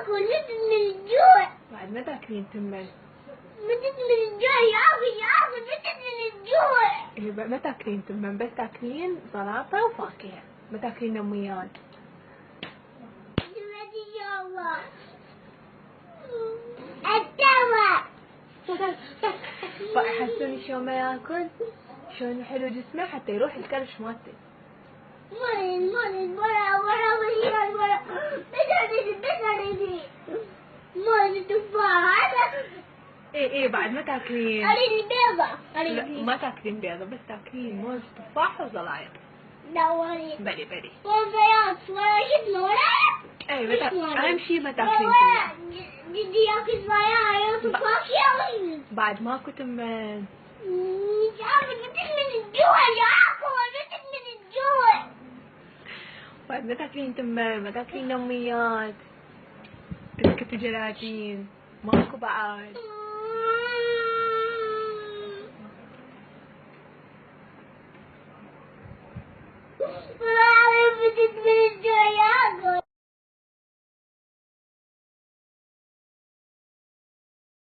اكل متت من الجوع. بعد ما تاكلين تمن؟ متت من الجوع يا اخي متت من الجوع. إيه ما تاكلين تمن، بس تاكلين سلطة وفاكهة، ما تاكلين نميات. دلوقتي يا الله التوا فحسوني شلون ما ياكل، شلون حلو جسمه حتى يروح الكرش مالته. مرض ورا مرض تفاحة. ايه بعد ما تاكلين. اريد بيضة. لا ما تاكلين بيضة، بس تاكلين موز تفاح وزلايط. لا وري بري وبياض ولا شفنا ولا. ايه اهم شي ما تاكلين ولا جدي ياكل زلايط تفاح يا بعد ماكو تمن. مش عارفة متت من الجوع يا اخو متت من الجوع. بعد ما تاكلين تمن، ما تاكلين نميات، بسكت وجلاتين، ماكو بعد. متت من